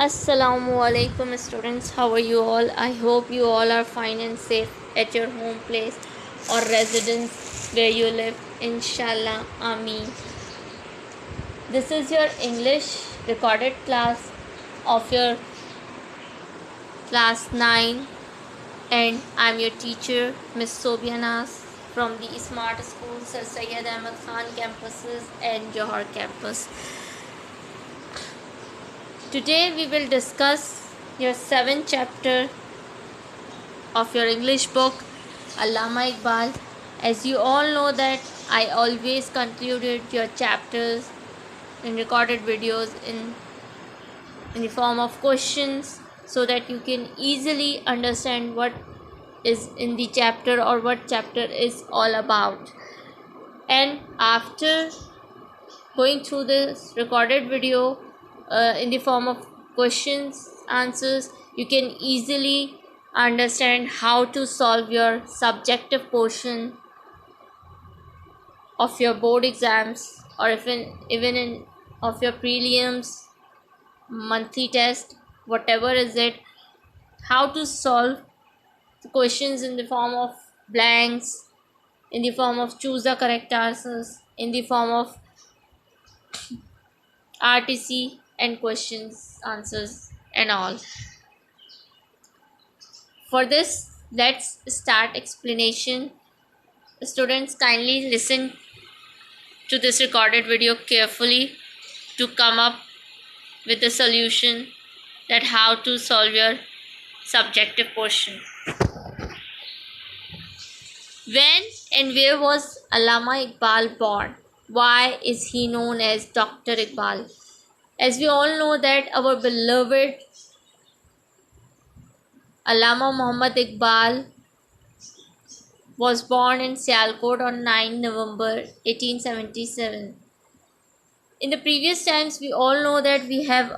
Assalamu alaikum students, how are you all? I hope you all are fine and safe at your home place or residence where you live. Inshallah, Ameen. This is your English recorded class of your class 9 and I'm your teacher Miss Sobia Nas from the Smart School Sir Syed Ahmed Khan campuses and Johar campus. Today we will discuss your 7th chapter of your English book Allama Iqbal. As you all know that I always concluded your chapters in recorded videos in the form of questions so that you can easily understand what is in the chapter or what chapter is all about. And after going through this recorded video in the form of questions answers, you can easily understand how to solve your subjective portion of your board exams or even in of your prelims, monthly test, whatever is it, how to solve the questions in the form of blanks, in the form of choose the correct answers, in the form of RTC and questions answers and all. For this, let's start explanation. Students, kindly listen to this recorded video carefully to come up with a solution that how to solve your subjective portion. When and where was Allama Iqbal born? Why is he known as Dr. Iqbal? As we all know that our beloved Allama Muhammad Iqbal was born in Sialkot on 9 November 1877. In the previous times, we all know that we have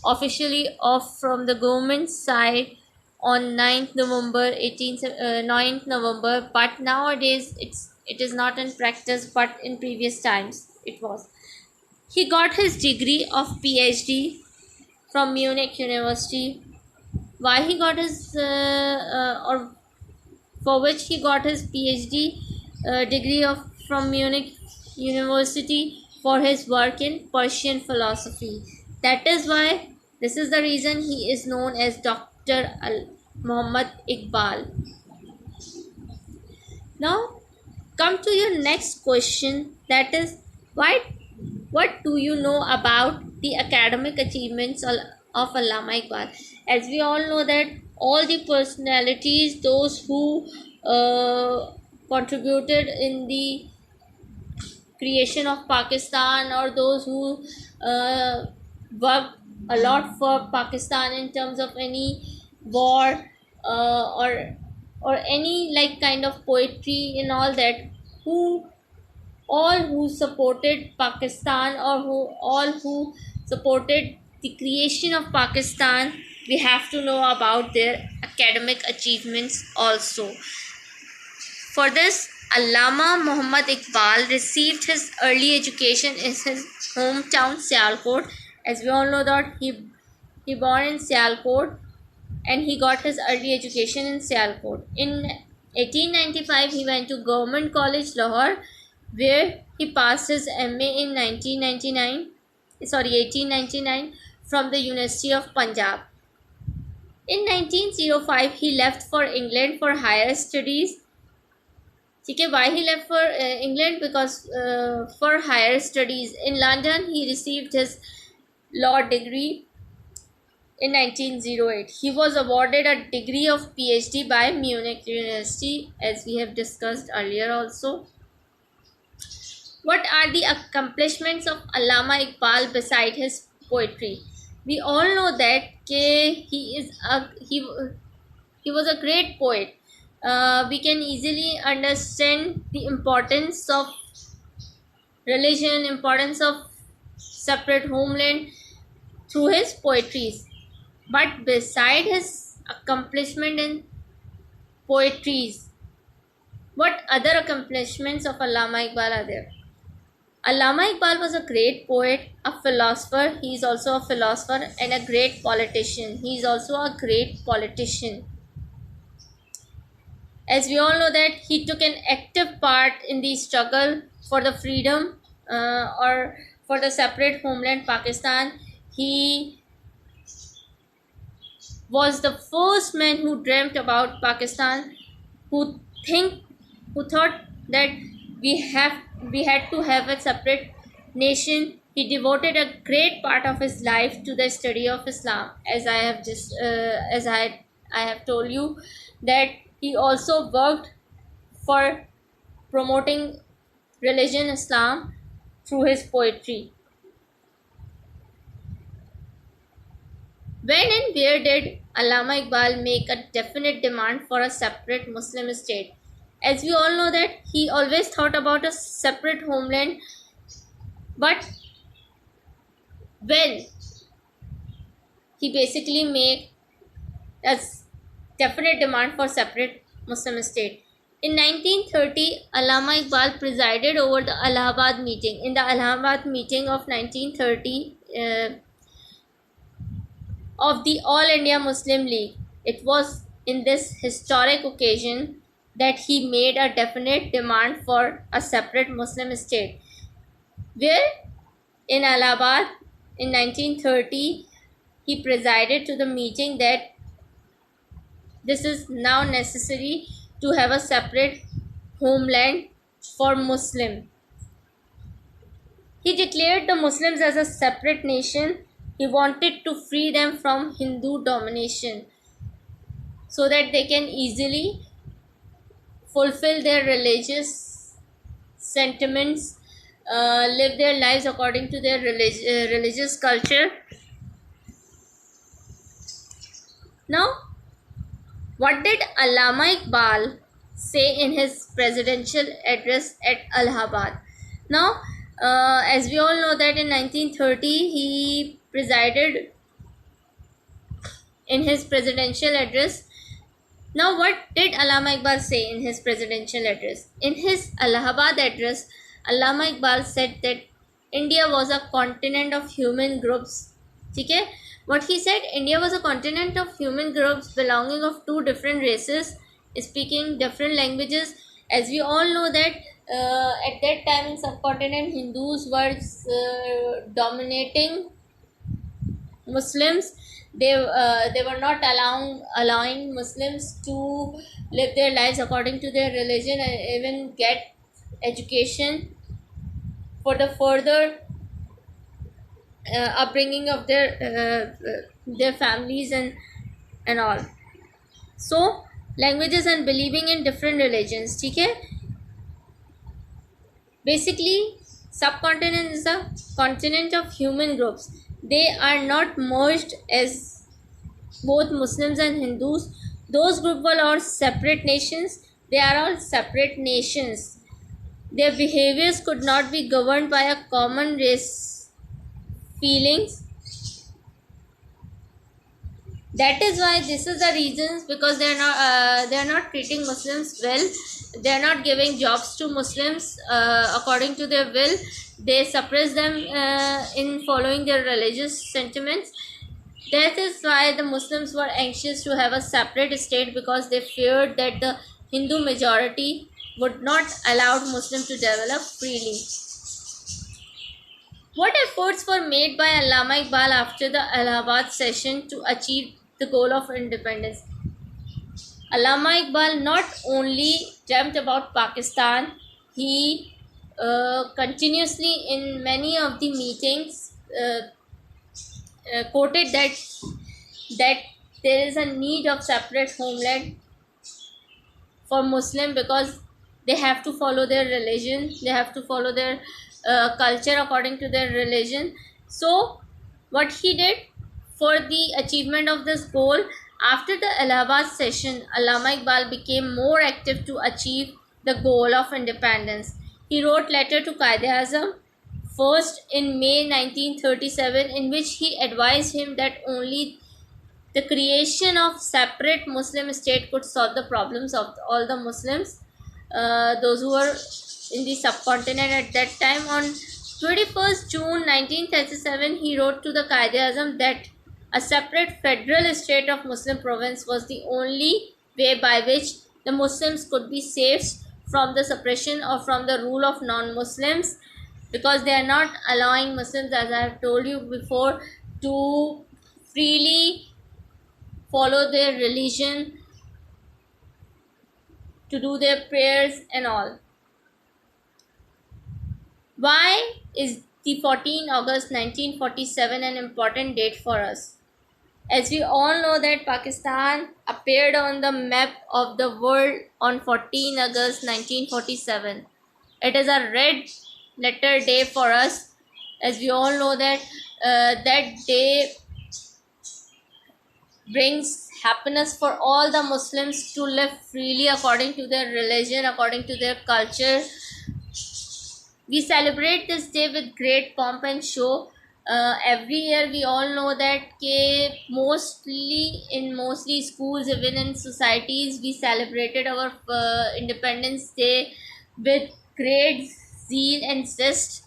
officially off from the government side on 9th November 9th November, but nowadays it is not in practice, but in previous times it was. He got his degree of PhD from Munich University. Why he got his or for which he got his PhD degree of from Munich University for his work in Persian philosophy. That is why this is the reason he is known as Dr. Muhammad Iqbal. Now come to your next question, that is what do you know about the academic achievements of Allama Iqbal? As we all know that all the personalities, those who contributed in the creation of Pakistan or those who worked a lot for Pakistan in terms of any war or any like kind of poetry and all that, who all who supported Pakistan or who supported the creation of Pakistan, we have to know about their academic achievements also. For this, Allama Muhammad Iqbal received his early education in his hometown Sialkot. As we all know that he born in Sialkot and he got his early education in Sialkot. In 1895, he went to Government College Lahore, where he passed his MA in 1899 from the University of Punjab. In 1905, he left for England for higher studies. Okay, why he left for England? Because for higher studies in London, he received his law degree in 1908. He was awarded a degree of PhD by Munich University, as we have discussed earlier also. What are the accomplishments of Allama Iqbal beside his poetry? We all know that he was a great poet. We can easily understand the importance of religion, importance of separate homeland through his poetries. But beside his accomplishment in poetries, what other accomplishments of Allama Iqbal are there? Allama Iqbal was a great poet, a philosopher. He is also a philosopher and a great politician. He is also a great politician. As we all know that he took an active part in the struggle for the freedom or for the separate homeland Pakistan. He was the first man who dreamt about Pakistan, who think who thought that we had to have a separate nation. He devoted a great part of his life to the study of Islam, as I have just as I have told you that he also worked for promoting religion Islam through his poetry. When and where did Allama Iqbal make a definite demand for a separate Muslim state? As we all know that he always thought about a separate homeland, but when he basically made a definite demand for separate Muslim state. In 1930, Allama Iqbal presided over the Allahabad meeting. In the Allahabad meeting of 1930, of the All India Muslim League. It was in this historic occasion that he made a definite demand for a separate Muslim state, where in Allahabad in 1930 he presided to the meeting that this is now necessary to have a separate homeland for Muslim. He declared the Muslims as a separate nation. He wanted to free them from Hindu domination so that they can easily fulfill their religious sentiments, live their lives according to their religious culture. Now, what did Allama Iqbal say in his presidential address at Allahabad? Now, as we all know that in 1930 he presided in his presidential address. Now, what did Allama Iqbal say in his presidential address? In his Allahabad address, Allama Iqbal said that India was a continent of human groups. Okay? What he said, India was a continent of human groups belonging of two different races, speaking different languages. As we all know that at that time in subcontinent, Hindus were dominating Muslims. They were not allowing Muslims to live their lives according to their religion and even get education for the further upbringing of their families and all. So languages and believing in different religions. Okay? Basically, subcontinent is a continent of human groups. They are not merged as both Muslims and Hindus. Those groups were all separate nations. They are all separate nations. Their behaviors could not be governed by a common race feelings. That is why this is the reasons, because they are not treating Muslims well. They are not giving jobs to Muslims according to their will. They suppress them in following their religious sentiments. That is why the Muslims were anxious to have a separate state, because they feared that the Hindu majority would not allow Muslims to develop freely. What efforts were made by Allama Iqbal after the Allahabad session to achieve the goal of independence? Allama Iqbal not only dreamt about Pakistan, he continuously in many of the meetings quoted that there is a need of separate homeland for Muslim, because they have to follow their religion, they have to follow their culture according to their religion. So what he did for the achievement of this goal, after the Allahabad session, Allama Iqbal became more active to achieve the goal of independence. He wrote letter to Quaid-e-Azam first in May 1937, in which he advised him that only the creation of separate Muslim state could solve the problems of all the Muslims, those who were in the subcontinent at that time, on 21st June 1937, he wrote to the Quaid-e-Azam that a separate federal state of Muslim province was the only way by which the Muslims could be saved from the suppression or from the rule of non-Muslims, because they are not allowing Muslims, as I have told you before, to freely follow their religion, to do their prayers and all. Why is the 14 August 1947 an important date for us? As we all know that Pakistan appeared on the map of the world on 14 August 1947. It is a red letter day for us, as we all know that that day brings happiness for all the Muslims to live freely according to their religion, according to their culture. We celebrate this day with great pomp and show. Every year we all know that mostly schools, even in societies, we celebrated our Independence Day with great zeal and zest.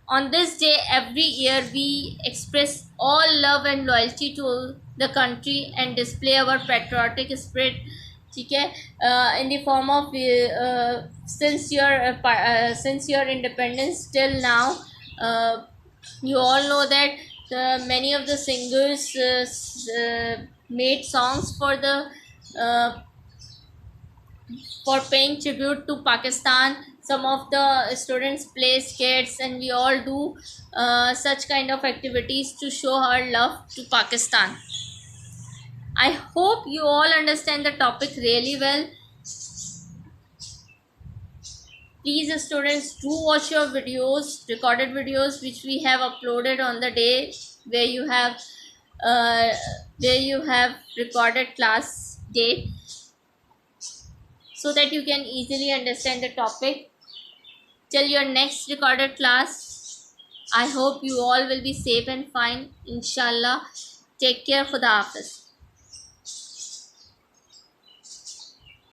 On this day every year we express all love and loyalty to the country and display our patriotic spirit, ठीक है, in the form of since your independence till now. You all know that many of the singers made songs uh, for paying tribute to Pakistan. Some of the students play skates, and we all do such kind of activities to show our love to Pakistan. I hope you all understand the topic really well. Please, students, do watch your videos, recorded videos, which we have uploaded on the day where you have recorded class date, so that you can easily understand the topic. Till your next recorded class, I hope you all will be safe and fine. Inshallah. Take care. Khuda Hafiz.